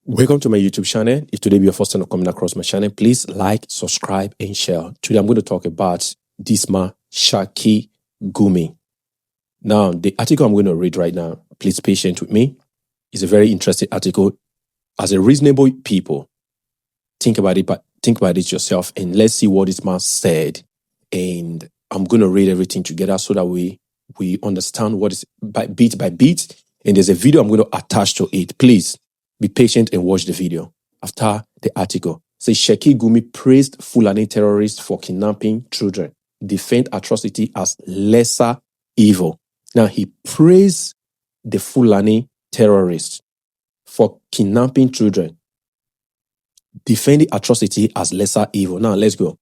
Welcome to my YouTube channel. If today be your first time coming across my channel, please like, subscribe, and share. Today I'm going to talk about this man, Sheikh Gumi. Now, the article I'm going to read right now, please be patient with me. It's a very interesting article. As a reasonable people, think about it yourself, and let's see what this man said. And I'm going to read everything together so that we understand what is bit by bit. And there's a video I'm going to attach to it. Please be patient and watch the video. After the article, says Sheikh Gumi praised Fulani terrorists for kidnapping children, defend atrocity as lesser evil. Now, he praised the Fulani terrorists for kidnapping children, defending atrocity as lesser evil. Now, let's go.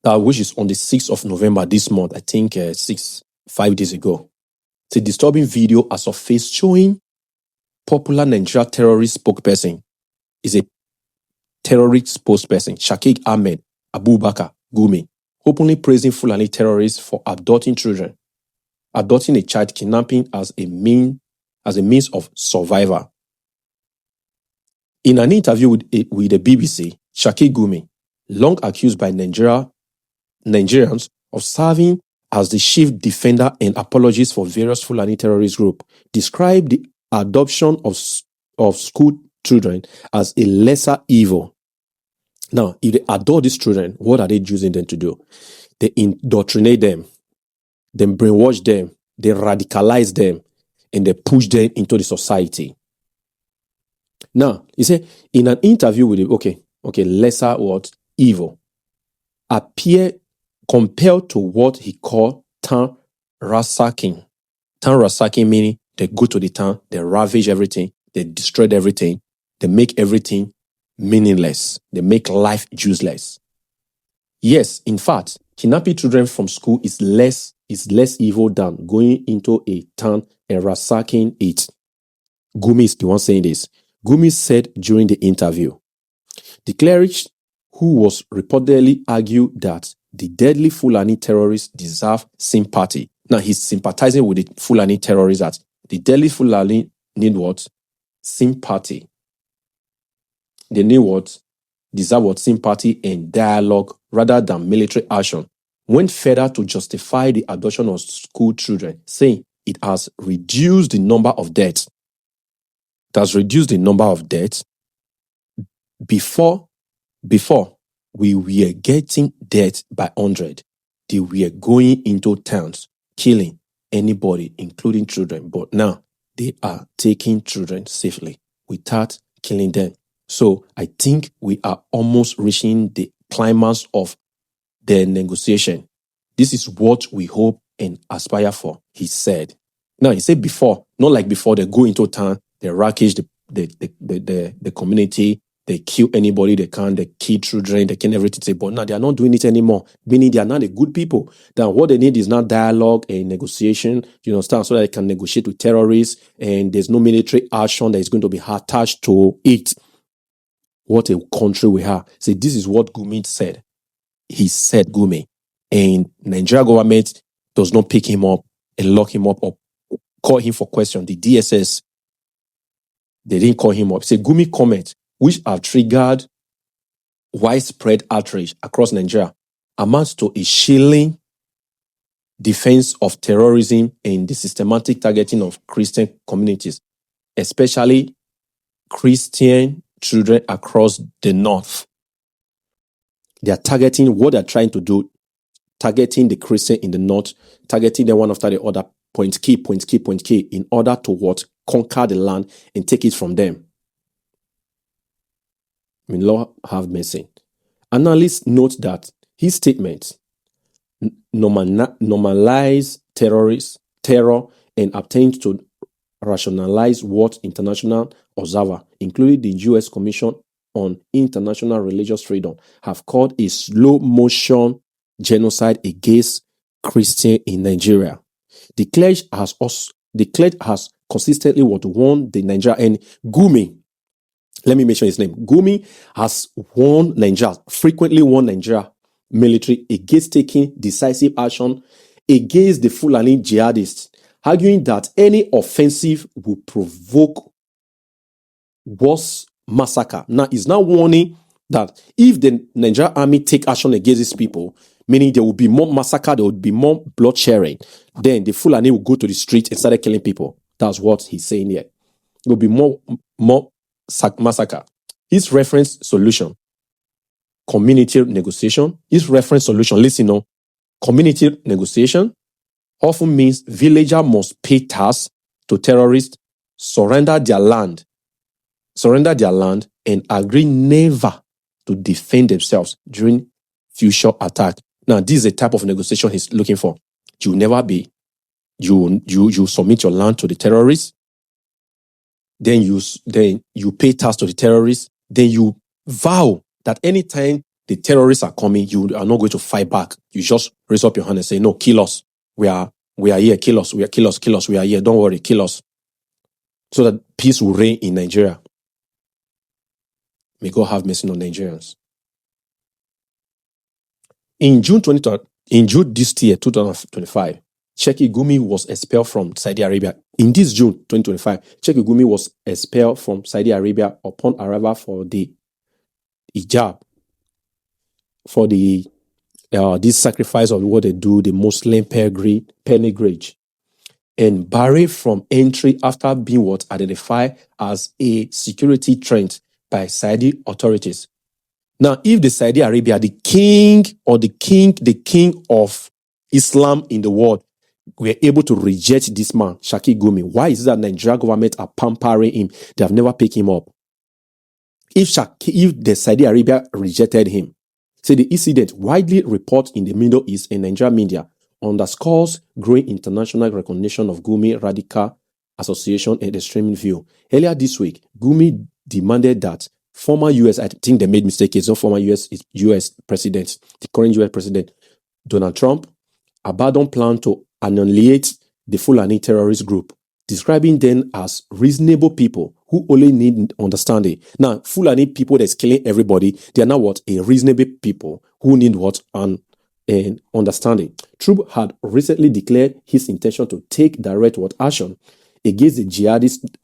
Which is on the 6th of November this month, I think 5 days ago. It's a disturbing video as of face showing popular Nigerian terrorist spokesperson is a terrorist spokesperson, Sheikh Ahmad Abubakar Gumi, openly praising Fulani terrorists for abducting children, adopting a child, kidnapping as a means of survival. In an interview with the BBC, Sheikh Gumi, long accused by Nigerians of serving as the chief defender and apologist for various Fulani terrorist groups, described the adoption of school children as a lesser evil. Now, if they adopt these children, what are they using them to do? They indoctrinate them, they brainwash them, they radicalize them, and they push them into the society. Now, he said, in an interview with lesser what? Evil, appear compared to what he called town ransacking. Town ransacking meaning they go to the town, they ravage everything, they destroy everything, they make everything meaningless, they make life useless. Yes, in fact, kidnapping children from school is less evil than going into a town and ransacking it. Gumi is the one saying this. Gumi said during the interview, the cleric who was reportedly argued that the deadly Fulani terrorists deserve sympathy. Now he's sympathizing with the Fulani terrorists that the deadly Fulani need what? Sympathy. They need what? Deserve what? Sympathy and dialogue rather than military action. Went further to justify the adoption of school children, saying it has reduced the number of deaths. It has reduced the number of deaths. Before we were getting death by 100. They were going into towns, killing anybody, including children. But now they are taking children safely without killing them. So I think we are almost reaching the climax of the negotiation. This is what we hope and aspire for, he said. Now, he said before, not like before, they go into town, they ravage the community, they kill anybody they can, they kill children, they kill everything. But now they are not doing it anymore, meaning they are not the good people. Then what they need is not dialogue and negotiation, you understand, so that they can negotiate with terrorists and there's no military action that is going to be attached to it. What a country we have. See, this is what Gumi said. He said, Gumi, and Nigeria government does not pick him up and lock him up or call him for question. The DSS, they didn't call him up. Say, Gumi comment, which have triggered widespread outrage across Nigeria, amounts to a chilling defense of terrorism and the systematic targeting of Christian communities, especially Christian children across the north. They are targeting what they're trying to do, targeting the Christian in the north, targeting them one after the other, point key, in order to what? Conquer the land and take it from them. May Lord have mercy. Analysts note that his statement normalize terror and attempt to rationalize what international observers, including the U.S. Commission on International Religious Freedom, have called a slow-motion genocide against Christians in Nigeria. The clergy has consistently warned the Nigeria, and Gumi, let me mention his name. Gumi has frequently warned Nigeria military against taking decisive action against the Fulani jihadists, arguing that any offensive will provoke worse massacre. Now, it's now warning that if the Nigerian army take action against these people, meaning there will be more massacre, there will be more blood sharing, then the Fulani will go to the street and start killing people. That's what he's saying here. There will be more massacre. His reference solution, community negotiation. His reference solution, listen now, community negotiation often means villagers must pay tax to terrorists, surrender their land, and agree never to defend themselves during future attack. Now, this is the type of negotiation he's looking for. You submit your land to the terrorists, then you pay tax to the terrorists, then you vow that anytime the terrorists are coming, you are not going to fight back. You just raise up your hand and say, no, kill us. We are here, kill us, we are here, don't worry, kill us. So that peace will reign in Nigeria. May God have mercy on Nigerians. In June this year, 2025, Sheikh Gumi was expelled from Saudi Arabia. In this June 2025, Sheikh Gumi was expelled from Saudi Arabia upon arrival for the hijab, for the this sacrifice of what they do, the Muslim pilgrimage, and barred from entry after being identified as a security threat by Saudi authorities. Now, if the Saudi Arabia, the king of Islam in the world, were able to reject this man, Sheikh Gumi, why is it that Nigerian government are pampering him? They have never picked him up. If the Saudi Arabia rejected him, say the incident widely reported in the Middle East and Nigerian media underscores growing international recognition of Gumi radical association and extreme view. Earlier this week, Gumi demanded that former U.S., I think they made mistake, it's not former U.S. president, the current U.S. president, Donald Trump, abandon plan to annihilate the Fulani terrorist group, describing them as reasonable people who only need understanding. Now, Fulani people that's killing everybody, they are now a reasonable people who need an understanding. Trump had recently declared his intention to take direct action against the jihadist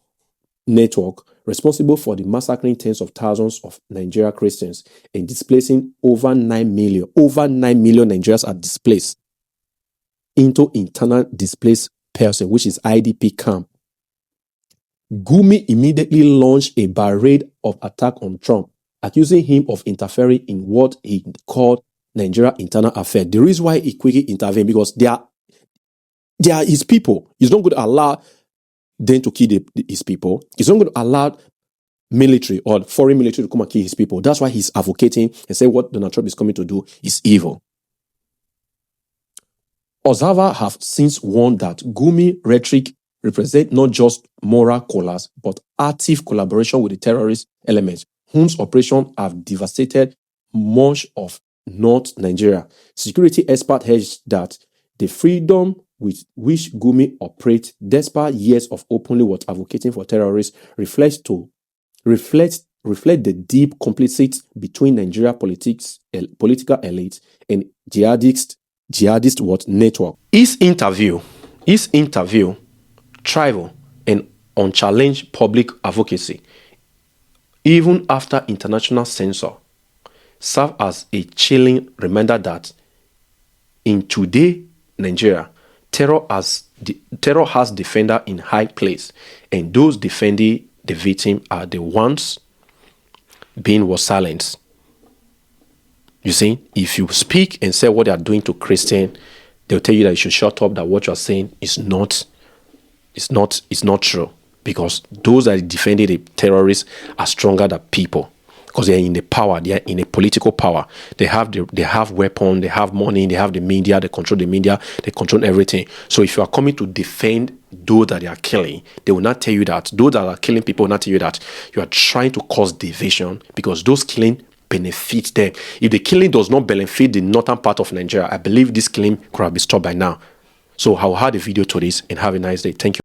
network responsible for the massacring tens of thousands of Nigerian Christians and displacing over 9 million. Over 9 million Nigerians are displaced into internal displaced person, which is IDP camp. Gumi immediately launched a barrage of attack on Trump, accusing him of interfering in what he called Nigeria internal affairs. The reason why he quickly intervened, because they are his people. He's not going to allow them to kill his people. He's not going to allow military or foreign military to come and kill his people. That's why he's advocating and saying what Donald Trump is coming to do is evil. Observers have since warned that Gumi rhetoric represents not just moral collapse, but active collaboration with the terrorist elements, whose operations have devastated much of North Nigeria. Security experts hedge that the freedom with which Gumi operates, despite years of openly advocating for terrorists, reflect the deep complicity between Nigeria political elites and jihadist network. His interview, travel, and unchallenged public advocacy, even after international censor, serve as a chilling reminder that in today Nigeria, terror has defender in high place, and those defending the victim are the ones being silenced. You see, if you speak and say what they are doing to Christians, they'll tell you that you should shut up, that what you are saying is not true, because those that are defending the terrorists are stronger than people, because they are in the power, they are in a political power. They have weapons, they have money, they have the media, they control the media, they control everything. So if you are coming to defend those that they are killing, they will not tell you that. Those that are killing people will not tell you that you are trying to cause division, because those killing benefit them. If the killing does not benefit the northern part of Nigeria, I believe this killing could have been stopped by now. So I'll add a video to this, and have a nice day. Thank you.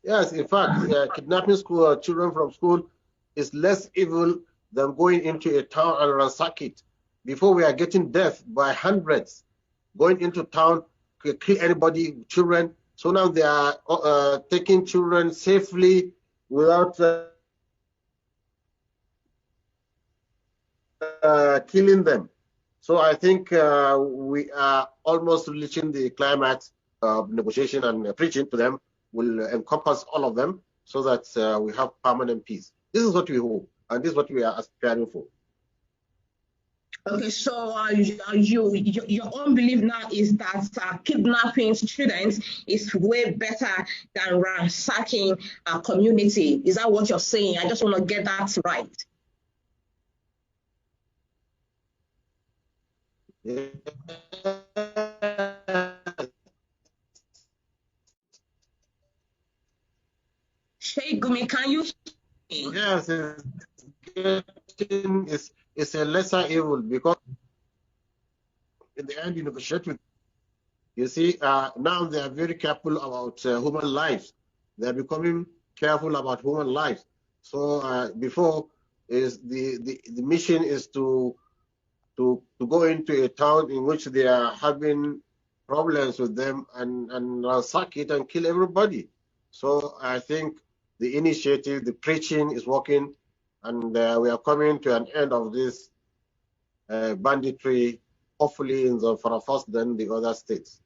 Yes, in fact, kidnapping children from school is less evil than going into a town and ransack it. Before, we are getting death by hundreds, going into town, kill anybody, children. So now they are taking children safely without killing them. So I think we are almost reaching the climax of negotiation, and preaching to them will encompass all of them so that we have permanent peace. This is what we hope, and this is what we are aspiring for. Okay, so your own belief now is that kidnapping students is way better than ransacking a community. Is that what you're saying? I just want to get that right. Yeah. Sheikh Gumi, can you? Yes, it's a lesser evil, because in the end you negotiate with. You see, now they are very careful about human lives. They are becoming careful about human lives. So before, is the mission is to go into a town in which they are having problems with them, and ransack it and kill everybody. So I think the initiative, the preaching is working, and we are coming to an end of this banditry, hopefully in the for first, then the other states.